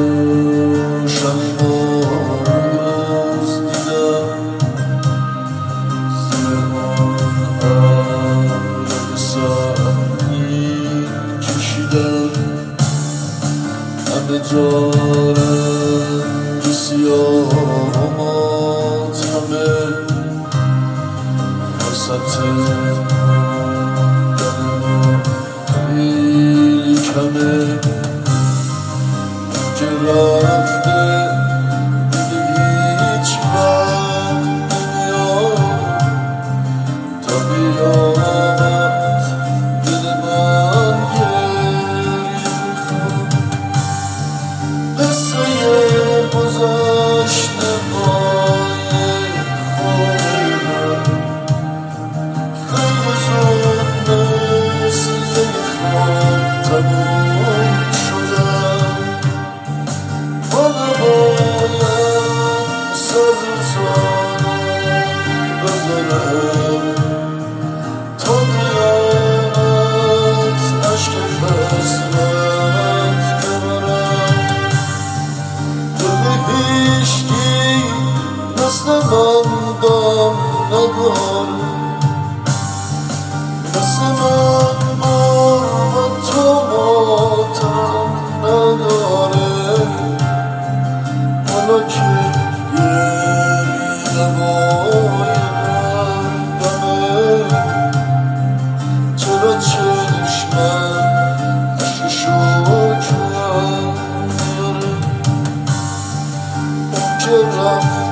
روشن باز دیدم زمان سنگین کشیدم همه جا رنگ سیاهات همه وسط خیلی کمه که رفته دیگه هیچ وقت نمیاد تا بیامد دل من گریه میخواد قصه گذشته بای خود خیلی زود مثل خواب تموم شدم تا قیامت عشق فصلت ببرم دل هیچکی مثل من غم نداره مثل من غربت و ماتم نداره حالا که گریه بای قلبمه چرا چشمم عشقشو کم میاره اون که رفت